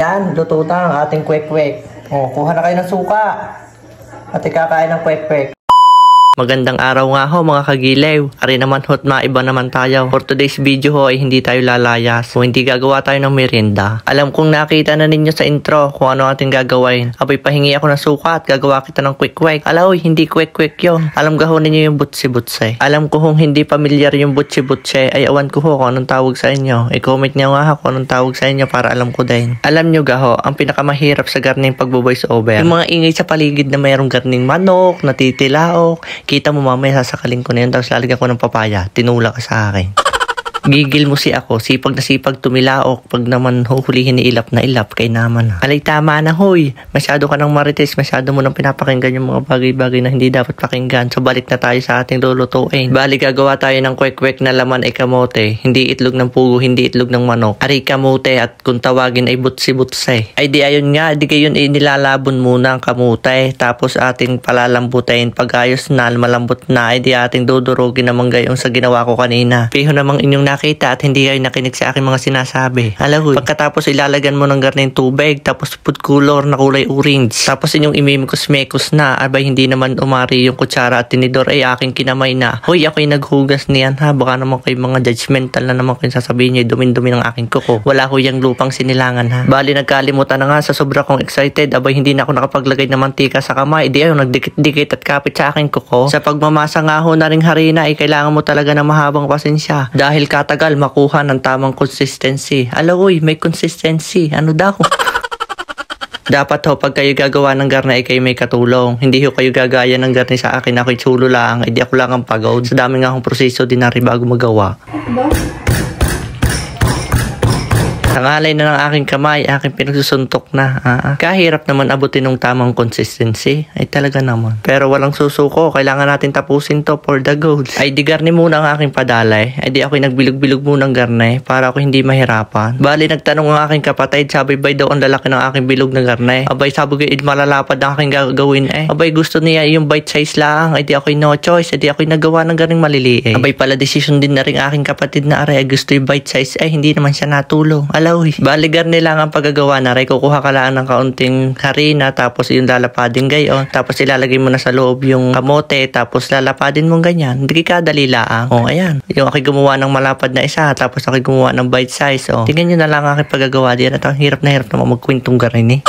Yan, luto na ang ating kwek-kwek. O, kuha na kayo ng suka. At ikakain ng kwek-kwek. Magandang araw nga ho mga kagilew. Ari naman ho't maiba naman tayo. For today's video ho ay hindi tayo lalayas. Kung hindi gagawa tayo ng merienda. Alam kong nakita na ninyo sa intro kung ano ating gagawin. Abay pahingi ako ng suka at gagawa kita ng kwek-kwek. Alaw, hindi kwek-kwek yun. Alam gaho ninyo yung butsi-butsi. Alam ko kung hindi pamilyar yung butsi-butsi ay awan ko ho kung anong tawag sa inyo. I-comment nyo nga kung anong tawag sa inyo para alam ko din. Alam nyo gaho, ang pinakamahirap sa garning pagbo-voice over. Yung mga ingay sa paligid na mayroong garning manok, natitilaok. Kita mo mamaya sasakalin ko na yun tapos lalagyan ko ng papaya. Tinula ka sa akin. Gigil mo si ako. Sipag na sipag tumilaok. Pag naman huhulihin ni ilap na ilap kay naman. Alay tama na hoy. Masyado ka ng marites. Masyado mo nang pinapakinggan yung mga bagay-bagay na hindi dapat pakinggan. So balik na tayo sa ating lulutuin. Bali gagawa tayo ng kwek-kwek na laman ay kamote. Hindi itlog ng pugo. Hindi itlog ng manok. Ari kamote at kung tawagin ay butsi-butsi. Ay di ayun nga. Di kayo nilalabon muna ang kamote. Tapos ating palalambutin. Pag ayos na malambot na ay di ating dudurugin naman gayong sa ginawa ko kanina. Piho namang inyong nakita at hindi kayo nakinig sa aking mga sinasabi. Alahoy, pagkatapos ilalagyan mo ng garning tubig, tapos food color na kulay orange. Tapos inyong imimikos-mekos na. Abay, hindi naman umari yung kutsara at tinidor ay aking kinamay na. Hoy, ako'y naghugas niyan ha. Baka naman kayo mga judgmental na naman kayo sasabihin nyo, dumin-dumi ng aking kuko. Wala ko yung lupang sinilangan ha. Bali, nagkalimutan na nga sa sobra kong excited. Abay, hindi na ako nakapaglagay ng mantika sa kamay. Di ayaw, nagdikit-dikit at kapit sa aking kuko. Sa pagmamasa nga ho na ring harina ay kailangan mo talaga ng mahabang pasensya. Dahil katagal makuha ng tamang consistency. Alawoy, may consistency. Ano daw? Dapat ho, pag kayo gagawa ng garna ay kayo may katulong. Hindi ho kayo gagaya ng garni sa akin. Ako'y chulo lang. Hindi ako lang ang pagod. Sa dami nga akong proseso din na rin bago magawa. Nangalay na ng aking kamay, aking pinagsusuntok na. Kahirap naman abutin ng tamang consistency. Ay talaga naman. Pero walang susuko, kailangan natin tapusin to for the goal. Ay di garni muna ang aking padalay. Ay di ako'y nagbilog-bilog muna ng garni para ako hindi mahirapan. Bali nagtanong ang aking kapatid, sabi bay daw ang lalaki ng aking bilog na garni. Abay sabi ko, malalapad ang aking gagawin eh. Abay gusto niya yung bite size lang. Ay di ako'y no choice. Ay di ako'y nagawa ng garning maliliit. Abay pala decision din na rin aking kapatid na aray gusto yung bite size. Ay hindi naman siya natulong. Alawi. Baligar nila ang paggagawa na rin. Kukuha ka lang ng kaunting harina tapos yung lalapadin gayon. Tapos ilalagay mo na sa loob yung kamote tapos lalapadin mo ganyan. Hindi ka dali lang. O ayan. Yung ako'y gumawa ng malapad na isa tapos ako'y gumawa ng bite size. O tingnan nyo na lang aking paggagawa diyan. At ang hirap na magkwintong garin eh.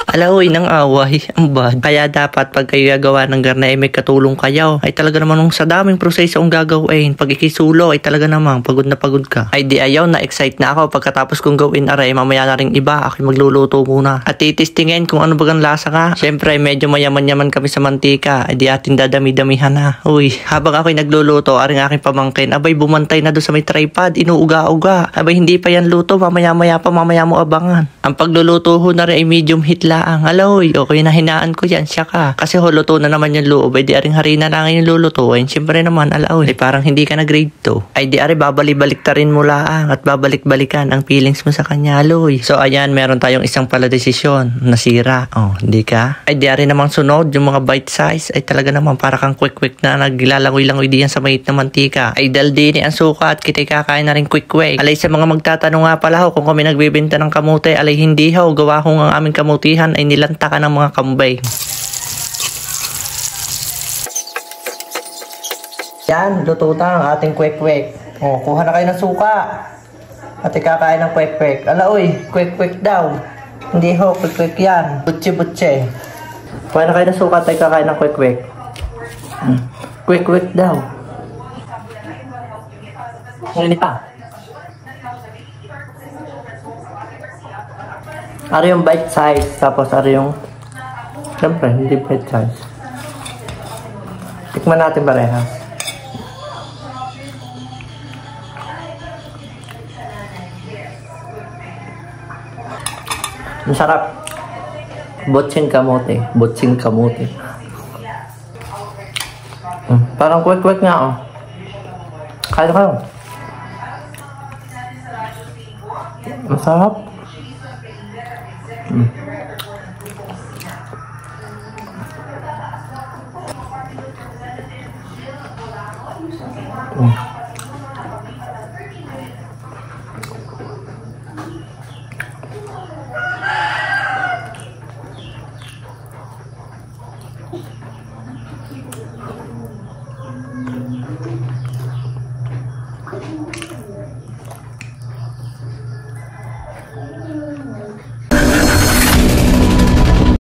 Alahoy ng away, ang bad. Kaya dapat pag kayo gagawa ng garna ay may katulong kayo. Ay talaga naman sa daming proseso ang gagawin. Pag ikisulo ay talaga naman pagod na pagod ka. Ay di ayaw na excite na ako pagkatapos kong gawin aray mamaya na rin iba. Ako magluluto muna. At titistingin kung ano bagang lasa ka. Siyempre medyo mayaman-yaman kami sa mantika. Ay di atin dadami-damihan na. Uy, habang ako'y nagluluto aring aking pamangkin. Abay bumantay na doon sa may tripod. Inuuga-uga. Abay hindi pa yan luto. Mamaya-maya pa mamaya mo abangan. Ang pagluluto ho na rin ay medium heat lang. Aloy, okay na hinaan ko yan siya ka. Kasi huluto na naman yung loob. Ay di aring harina lang yung lulutuin. Siyempre naman, alaoy. Ay parang hindi ka na grade 2. Ay di ari babalik-balik ta rin mo lang. At babalik-balikan ang feelings mo sa kanya, aloy. So ayan, meron tayong isang pala desisyon. Nasira. Oh, hindi ka? Ay di ari namang sunod. Yung mga bite size. Ay talaga naman para kang quick-quick na naglalangoy-langoy diyan sa mainit na mantika. Ay daldini ang suka at kita'y kakain na rin quick-quick. Alay sa mga magtatanong nga pala ho kung kami nagbibenta ng kamote. Alay hindi ho. Gawa ho ang aming kamutihan ay nilanta ka ng mga kambay. Yan, luto na ang ating kwek-kwek. O, kuha na kayo ng suka. At ikakain ng kwek-kwek. Alaoy, kwek-kwek daw. Hindi ho, kwek-kwek yan. Butche-butche. Kuha na kayo ng suka at ikakain ng kwek-kwek. Kwek-kwek daw. Hindi pa. Ari yung bite size, tapos ari yung siyempre, hindi bite size. Tikman natin parehas. Ang sarap. Butsin kamote. Butsin kamote. Parang kwek-kwek nga oh. Kaya ka. Masarap.